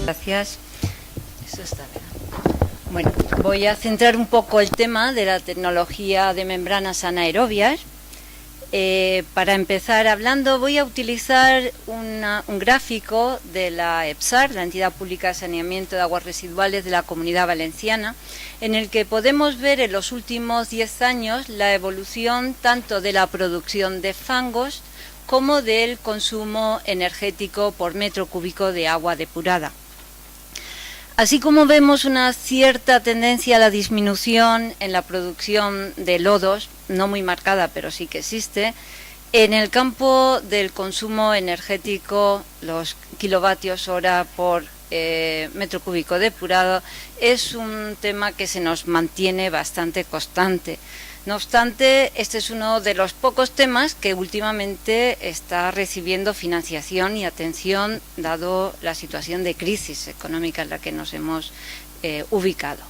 Gracias. Eso está bien. Bueno, voy a centrar un poco el tema de la tecnología de membranas anaerobias. Para empezar hablando, voy a utilizar un gráfico de la EPSAR, la Entidad Pública de Saneamiento de Aguas Residuales de la Comunidad Valenciana, en el que podemos ver en los últimos 10 años la evolución tanto de la producción de fangos como del consumo energético por metro cúbico de agua depurada. Así como vemos una cierta tendencia a la disminución en la producción de lodos, no muy marcada, pero sí que existe, en el campo del consumo energético, los kilovatios hora por metro cúbico depurado, es un tema que se nos mantiene bastante constante. No obstante, este es uno de los pocos temas que últimamente está recibiendo financiación y atención, dado la situación de crisis económica en la que nos hemos ubicado.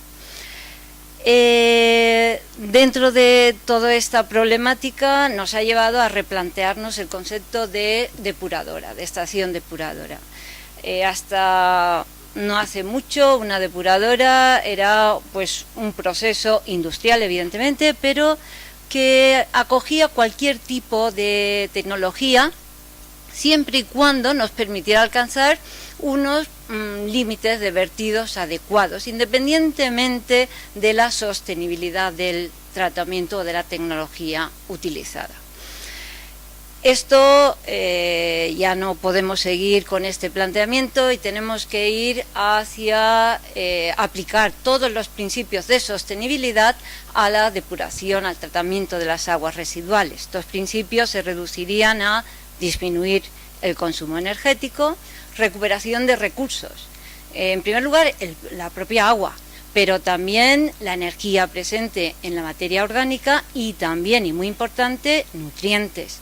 Dentro de toda esta problemática nos ha llevado a replantearnos el concepto de depuradora, de estación depuradora. Hasta no hace mucho una depuradora era pues un proceso industrial, evidentemente, pero que acogía cualquier tipo de tecnología siempre y cuando nos permitiera alcanzar unos límites de vertidos adecuados, independientemente de la sostenibilidad del tratamiento o de la tecnología utilizada. Esto ya no podemos seguir con este planteamiento y tenemos que ir hacia aplicar todos los principios de sostenibilidad a la depuración, al tratamiento de las aguas residuales. Estos principios se reducirían a disminuir el consumo energético, recuperación de recursos. En primer lugar, la propia agua, pero también la energía presente en la materia orgánica y también, y muy importante, nutrientes.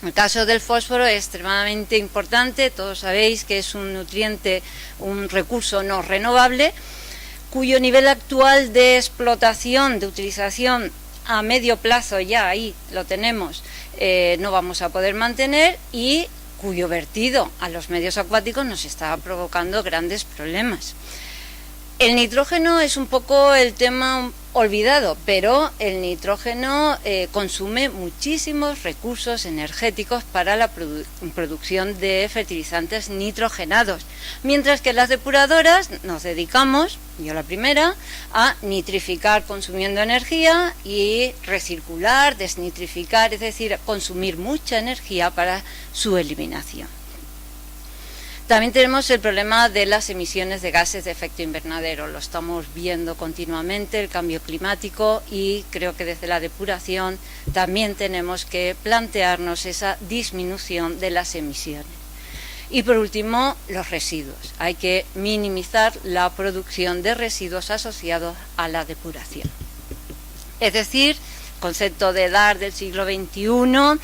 El caso del fósforo es extremadamente importante, todos sabéis que es un nutriente, un recurso no renovable, cuyo nivel actual de explotación, de utilización a medio plazo, ya ahí lo tenemos, no vamos a poder mantener, y cuyo vertido a los medios acuáticos nos está provocando grandes problemas. El nitrógeno es un poco el tema olvidado, pero el nitrógeno consume muchísimos recursos energéticos para la producción de fertilizantes nitrogenados, mientras que las depuradoras nos dedicamos, yo la primera, a nitrificar consumiendo energía y recircular, desnitrificar, es decir, consumir mucha energía para su eliminación. También tenemos el problema de las emisiones de gases de efecto invernadero, lo estamos viendo continuamente, el cambio climático, y creo que desde la depuración también tenemos que plantearnos esa disminución de las emisiones. Y por último, los residuos. Hay que minimizar la producción de residuos asociados a la depuración. Es decir, concepto de DAR del siglo XXI,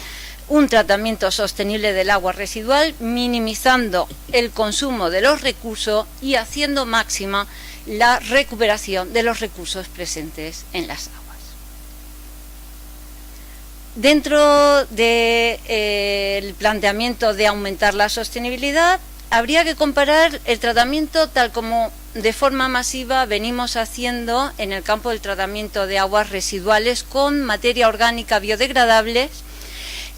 un tratamiento sostenible del agua residual, minimizando el consumo de los recursos y haciendo máxima la recuperación de los recursos presentes en las aguas. Dentro del planteamiento de aumentar la sostenibilidad, habría que comparar el tratamiento tal como de forma masiva venimos haciendo en el campo del tratamiento de aguas residuales con materia orgánica biodegradable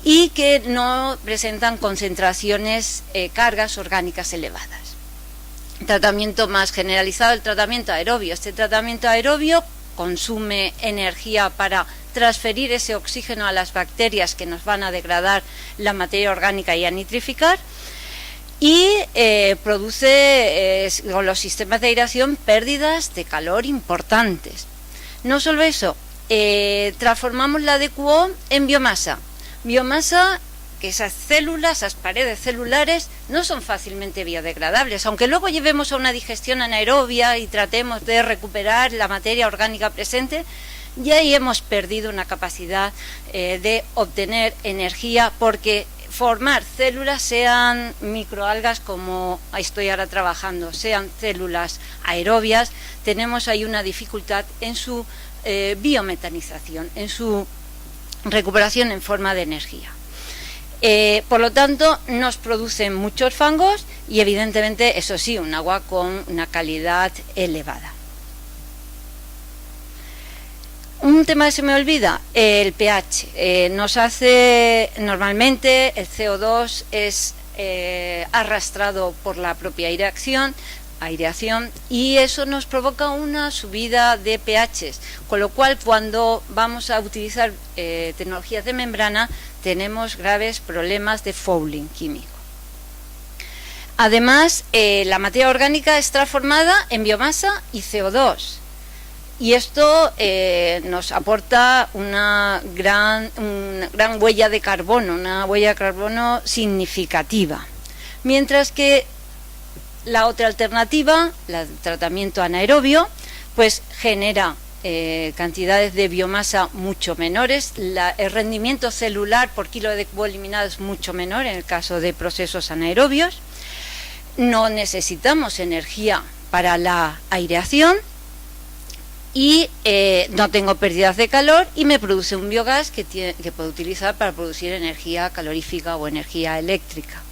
y que no presentan concentraciones, cargas orgánicas elevadas. Tratamiento más generalizado, el tratamiento aerobio. Este tratamiento aerobio consume energía para transferir ese oxígeno a las bacterias que nos van a degradar la materia orgánica y a nitrificar, y produce con los sistemas de aireación pérdidas de calor importantes. No solo eso, transformamos la DQO en biomasa. Biomasa que esas células, esas paredes celulares, no son fácilmente biodegradables, aunque luego llevemos a una digestión anaerobia y tratemos de recuperar la materia orgánica presente, ya ahí hemos perdido una capacidad de obtener energía, porque formar células, sean microalgas como estoy ahora trabajando, sean células aerobias, tenemos ahí una dificultad en su biometanización, en su recuperación en forma de energía. Por lo tanto, nos producen muchos fangos y evidentemente, eso sí, un agua con una calidad elevada. Un tema que se me olvida, el pH. Normalmente el CO2 es arrastrado por la propia aireación y eso nos provoca una subida de pHs, con lo cual cuando vamos a utilizar tecnologías de membrana tenemos graves problemas de fouling químico. Además, la materia orgánica es transformada en biomasa y CO2. Y esto nos aporta una gran huella de carbono, una huella de carbono significativa. Mientras que la otra alternativa, el tratamiento anaerobio, pues genera cantidades de biomasa mucho menores. El rendimiento celular por kilo de cubo eliminado es mucho menor en el caso de procesos anaerobios. No necesitamos energía para la aireación. Y no tengo pérdidas de calor y me produce un biogás que puedo utilizar para producir energía calorífica o energía eléctrica.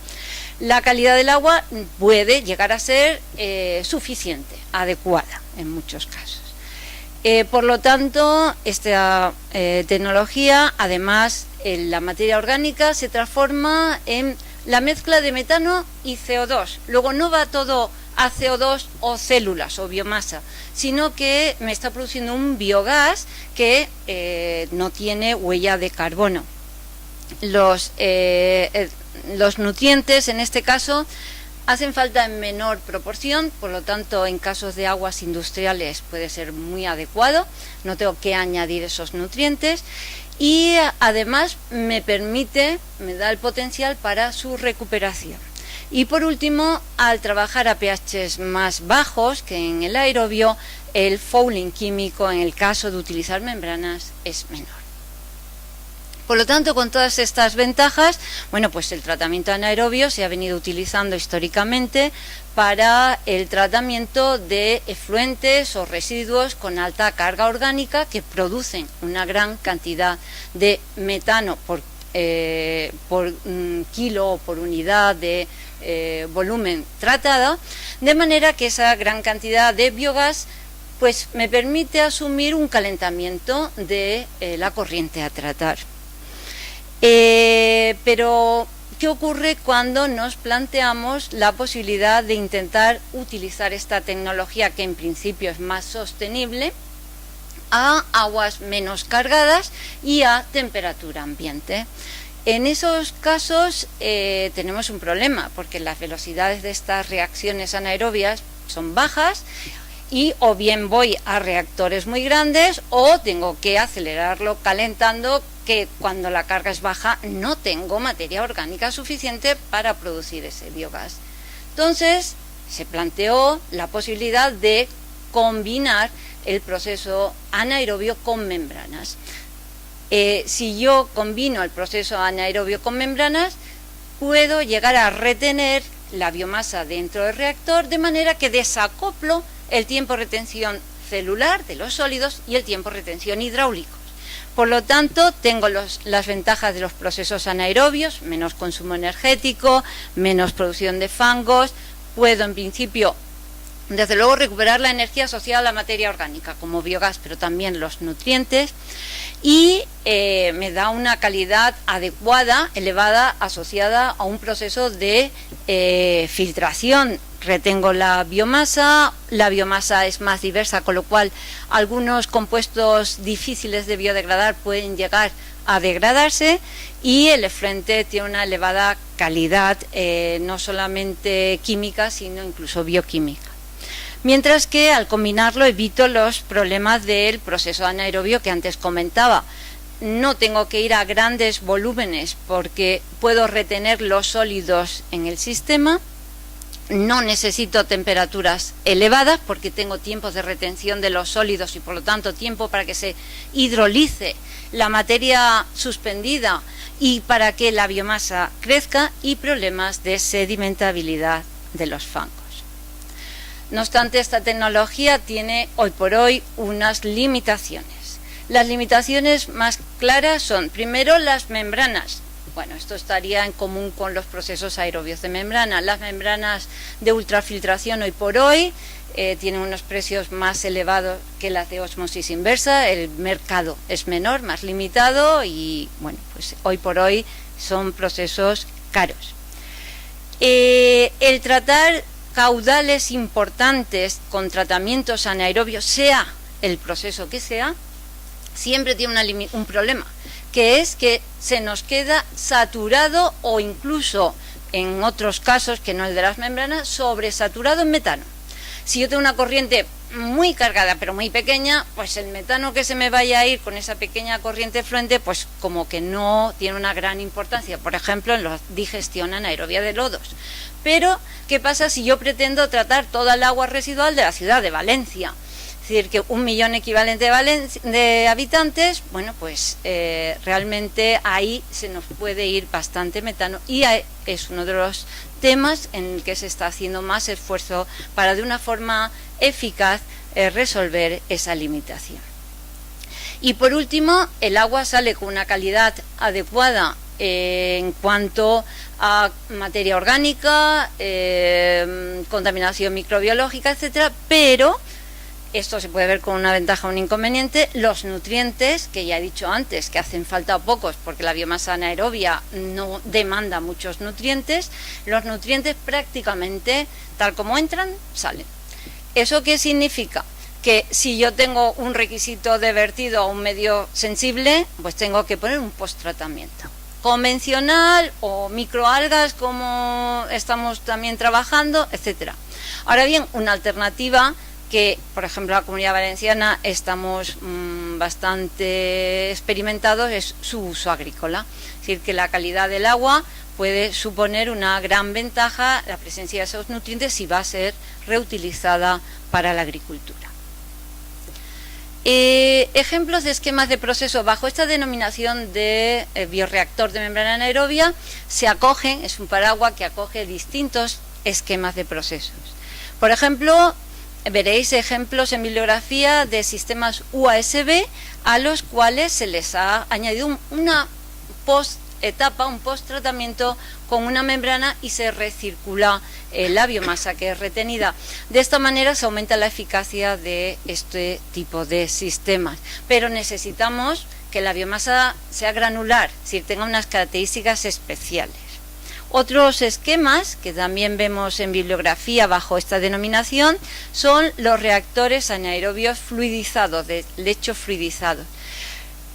La calidad del agua puede llegar a ser suficiente, adecuada en muchos casos. Por lo tanto, esta tecnología, además, la materia orgánica se transforma en la mezcla de metano y CO2. Luego no va todo a CO2 o células o biomasa, sino que me está produciendo un biogás que no tiene huella de carbono. Los nutrientes, en este caso, hacen falta en menor proporción, por lo tanto, en casos de aguas industriales puede ser muy adecuado, no tengo que añadir esos nutrientes y además me da el potencial para su recuperación. Y por último, al trabajar a pHs más bajos que en el aerobio, el fouling químico en el caso de utilizar membranas es menor. Por lo tanto, con todas estas ventajas, bueno, pues el tratamiento anaerobio se ha venido utilizando históricamente para el tratamiento de efluentes o residuos con alta carga orgánica que producen una gran cantidad de metano por kilo o por unidad de volumen tratado, de manera que esa gran cantidad de biogás pues me permite asumir un calentamiento de la corriente a tratar. Pero ¿qué ocurre cuando nos planteamos la posibilidad de intentar utilizar esta tecnología, que en principio es más sostenible, a aguas menos cargadas y a temperatura ambiente? En esos casos tenemos un problema, porque las velocidades de estas reacciones anaerobias son bajas y o bien voy a reactores muy grandes o tengo que acelerarlo calentando, que cuando la carga es baja no tengo materia orgánica suficiente para producir ese biogás. Entonces se planteó la posibilidad de combinar el proceso anaerobio con membranas. Si yo combino el proceso anaerobio con membranas, puedo llegar a retener la biomasa dentro del reactor, de manera que desacoplo el tiempo de retención celular de los sólidos y el tiempo de retención hidráulico. Por lo tanto, tengo las ventajas de los procesos anaerobios: menos consumo energético, menos producción de fangos. Puedo, en principio, desde luego, recuperar la energía asociada a la materia orgánica, como biogás, pero también los nutrientes, y me da una calidad adecuada, elevada, asociada a un proceso de filtración. Retengo la biomasa es más diversa, con lo cual algunos compuestos difíciles de biodegradar pueden llegar a degradarse, y el efluente tiene una elevada calidad, no solamente química, sino incluso bioquímica. Mientras que al combinarlo evito los problemas del proceso anaerobio que antes comentaba. No tengo que ir a grandes volúmenes porque puedo retener los sólidos en el sistema. No necesito temperaturas elevadas porque tengo tiempos de retención de los sólidos y por lo tanto tiempo para que se hidrolice la materia suspendida y para que la biomasa crezca, y problemas de sedimentabilidad de los fangos. No obstante, esta tecnología tiene hoy por hoy unas limitaciones. Las limitaciones más claras son, primero, las membranas Bueno, esto estaría en común con los procesos aerobios de membrana. Las membranas de ultrafiltración hoy por hoy tienen unos precios más elevados que las de ósmosis inversa, el mercado es menor, más limitado y bueno, pues hoy por hoy son procesos caros. El tratar caudales importantes con tratamientos anaerobios, sea el proceso que sea, siempre tiene un problema, que es que se nos queda saturado o incluso, en otros casos que no el de las membranas, sobresaturado en metano. Si yo tengo una corriente muy cargada pero muy pequeña, pues el metano que se me vaya a ir con esa pequeña corriente fluente, pues como que no tiene una gran importancia, por ejemplo en la digestión anaerobia de lodos. Pero, ¿qué pasa si yo pretendo tratar toda el agua residual de la ciudad de Valencia? Es decir, que 1 millón equivalente de habitantes, bueno, pues realmente ahí se nos puede ir bastante metano y es uno de los temas en el que se está haciendo más esfuerzo para de una forma eficaz resolver esa limitación. Y por último, el agua sale con una calidad adecuada en cuanto a materia orgánica, contaminación microbiológica, etcétera, pero esto se puede ver con una ventaja o un inconveniente. Los nutrientes, que ya he dicho antes que hacen falta pocos porque la biomasa anaerobia no demanda muchos nutrientes, los nutrientes prácticamente tal como entran, salen. ¿Eso qué significa? Que si yo tengo un requisito de vertido a un medio sensible, pues tengo que poner un post-tratamiento convencional o microalgas como estamos también trabajando, etcétera. Ahora bien, una alternativa que, por ejemplo, en la Comunidad Valenciana estamos bastante experimentados, es su uso agrícola. Es decir, que la calidad del agua puede suponer una gran ventaja, la presencia de esos nutrientes, si va a ser reutilizada para la agricultura. Ejemplos de esquemas de proceso bajo esta denominación de bioreactor de membrana anaerobia se acogen, es un paraguas que acoge distintos esquemas de procesos. Por ejemplo, veréis ejemplos en bibliografía de sistemas USB a los cuales se les ha añadido una post-etapa, un post-tratamiento con una membrana y se recircula la biomasa que es retenida. De esta manera se aumenta la eficacia de este tipo de sistemas, pero necesitamos que la biomasa sea granular, es decir, tenga unas características especiales. Otros esquemas que también vemos en bibliografía bajo esta denominación son los reactores anaerobios fluidizados, de lecho fluidizado.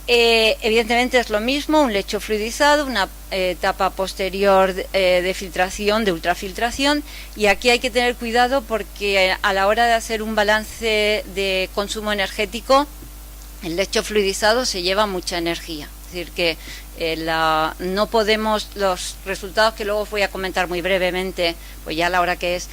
Evidentemente es lo mismo, un lecho fluidizado, una etapa posterior de filtración, de ultrafiltración, y aquí hay que tener cuidado porque a la hora de hacer un balance de consumo energético, el lecho fluidizado se lleva mucha energía. Es decir, que no podemos, los resultados que luego voy a comentar muy brevemente, pues ya a la hora que es,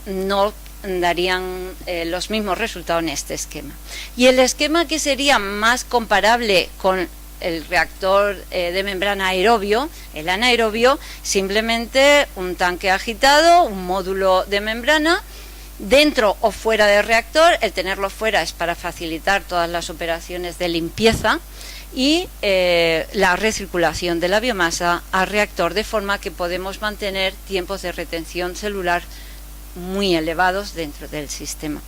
no darían los mismos resultados en este esquema. Y el esquema que sería más comparable con el reactor de membrana aerobio, el anaerobio, simplemente un tanque agitado, un módulo de membrana, dentro o fuera del reactor. El tenerlo fuera es para facilitar todas las operaciones de limpieza y la recirculación de la biomasa al reactor, de forma que podemos mantener tiempos de retención celular muy elevados dentro del sistema.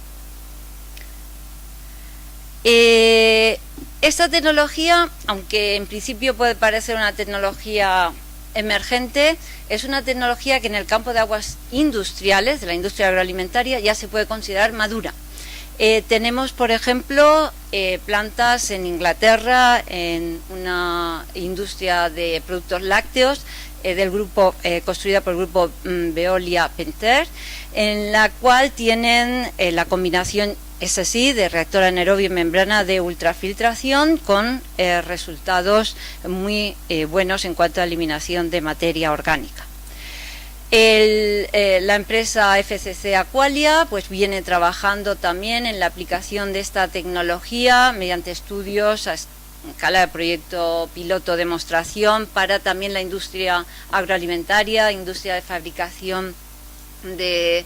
Esta tecnología, aunque en principio puede parecer una tecnología emergente, es una tecnología que en el campo de aguas industriales, de la industria agroalimentaria, ya se puede considerar madura. Tenemos, por ejemplo, plantas en Inglaterra, en una industria de productos lácteos, del grupo construida por el grupo Veolia Pentair, en la cual tienen la combinación, es así, de reactor anaerobio y membrana de ultrafiltración con resultados muy buenos en cuanto a eliminación de materia orgánica. La empresa FCC Aqualia pues viene trabajando también en la aplicación de esta tecnología mediante estudios a escala de proyecto piloto demostración para también la industria agroalimentaria, industria de fabricación de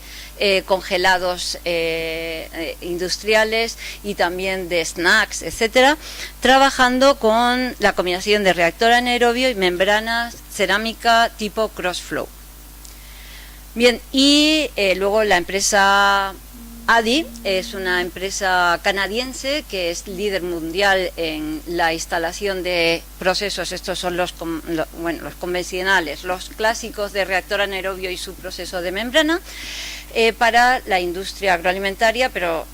congelados industriales y también de snacks, etcétera, trabajando con la combinación de reactor anaerobio y membranas cerámica tipo crossflow. Bien, y luego la empresa ADI es una empresa canadiense que es líder mundial en la instalación de procesos. Estos son los convencionales, los clásicos de reactor anaerobio y su proceso de membrana para la industria agroalimentaria, pero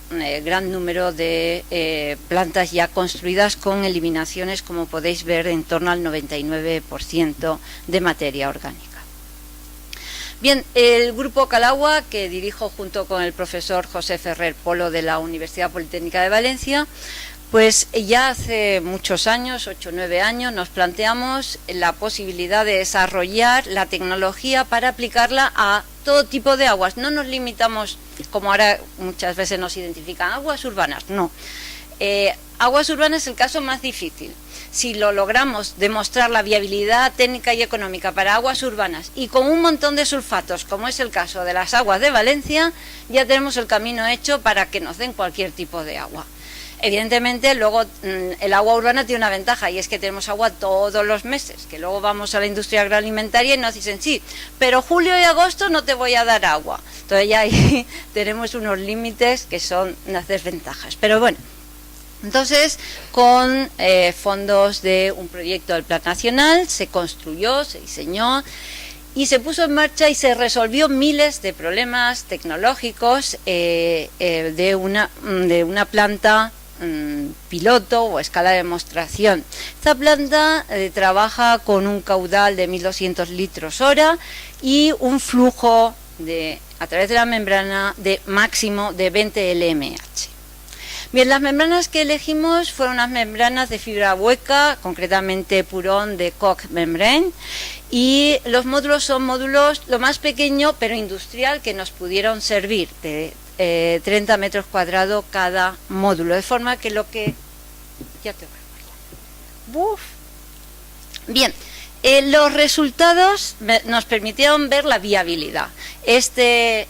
gran número de plantas ya construidas con eliminaciones, como podéis ver, en torno al 99% de materia orgánica. Bien, el Grupo Calagua, que dirijo junto con el profesor José Ferrer Polo de la Universidad Politécnica de Valencia, pues ya hace muchos años, 8 o 9 años, nos planteamos la posibilidad de desarrollar la tecnología para aplicarla a todo tipo de aguas. No nos limitamos, como ahora muchas veces nos identifican, aguas urbanas, no. Aguas urbanas es el caso más difícil. Si lo logramos demostrar la viabilidad técnica y económica para aguas urbanas y con un montón de sulfatos, como es el caso de las aguas de Valencia, ya tenemos el camino hecho para que nos den cualquier tipo de agua. Evidentemente, luego el agua urbana tiene una ventaja, y es que tenemos agua todos los meses, que luego vamos a la industria agroalimentaria y nos dicen, sí, pero julio y agosto no te voy a dar agua. Entonces ya ahí tenemos unos límites que son unas desventajas. Pero bueno, entonces, con fondos de un proyecto del Plan Nacional, se construyó, se diseñó y se puso en marcha y se resolvió miles de problemas tecnológicos de una planta piloto o escala de demostración. Esta planta trabaja con un caudal de 1.200 litros hora y un flujo a través de la membrana de máximo de 20 LMH. Bien, las membranas que elegimos fueron unas membranas de fibra hueca, concretamente Purón de Koch Membrane, y los módulos son módulos lo más pequeño pero industrial que nos pudieron servir, de 30 metros cuadrados cada módulo, de forma que lo que... Ya te voy a... Uf. Bien, los resultados nos permitieron ver la viabilidad. Este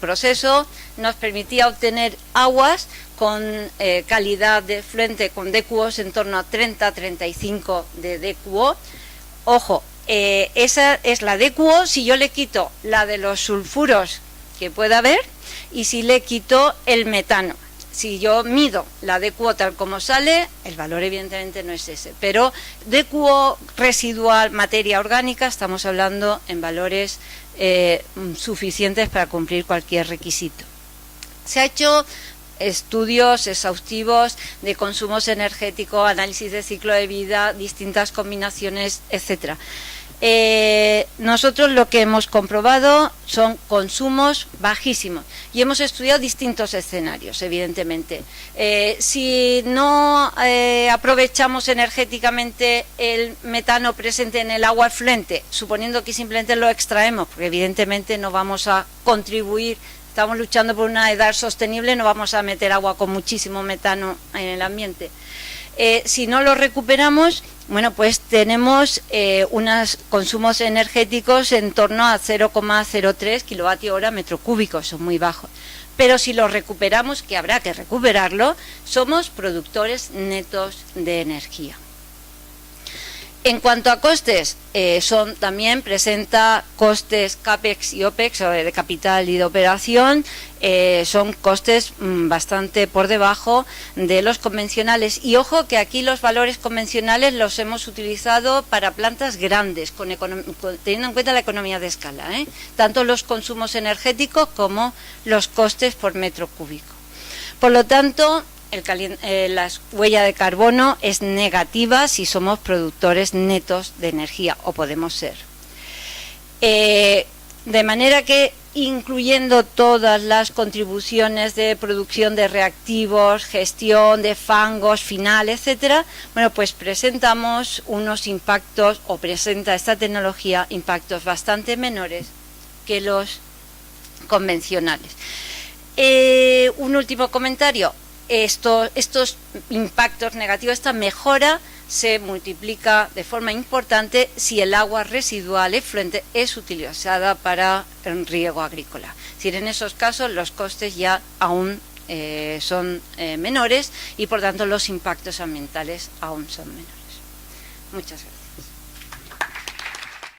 proceso nos permitía obtener aguas con calidad de fluente con DQOs en torno a 30-35 de DQO. Ojo, esa es la DQO si yo le quito la de los sulfuros que pueda haber y si le quito el metano. Si yo mido la DQO tal como sale, el valor evidentemente no es ese, pero DQO residual, materia orgánica, estamos hablando en valores suficientes para cumplir cualquier requisito. Se ha hecho estudios exhaustivos de consumos energéticos, análisis de ciclo de vida, distintas combinaciones, etcétera. Nosotros lo que hemos comprobado son consumos bajísimos y hemos estudiado distintos escenarios, evidentemente. Si no aprovechamos energéticamente el metano presente en el agua efluente, suponiendo que simplemente lo extraemos, porque evidentemente no vamos a contribuir, estamos luchando por una edad sostenible, no vamos a meter agua con muchísimo metano en el ambiente. Si no lo recuperamos, bueno, pues tenemos unos consumos energéticos en torno a 0,03 kilovatio-hora metro cúbico, son muy bajos. Pero si lo recuperamos, que habrá que recuperarlo, somos productores netos de energía. En cuanto a costes, también presenta costes CAPEX y OPEX, o de capital y de operación, son costes bastante por debajo de los convencionales. Y ojo que aquí los valores convencionales los hemos utilizado para plantas grandes, teniendo en cuenta la economía de escala, tanto los consumos energéticos como los costes por metro cúbico. Por lo tanto, la huella de carbono es negativa si somos productores netos de energía, o podemos ser. De manera que, incluyendo todas las contribuciones de producción de reactivos, gestión de fangos, final, etcétera, bueno, pues presentamos unos impactos, o presenta esta tecnología impactos bastante menores que los convencionales. Un último comentario. Estos impactos negativos, esta mejora, se multiplica de forma importante si el agua residual efluente es utilizada para el riego agrícola. Es decir, en esos casos los costes ya aún son menores y por tanto los impactos ambientales aún son menores. Muchas gracias.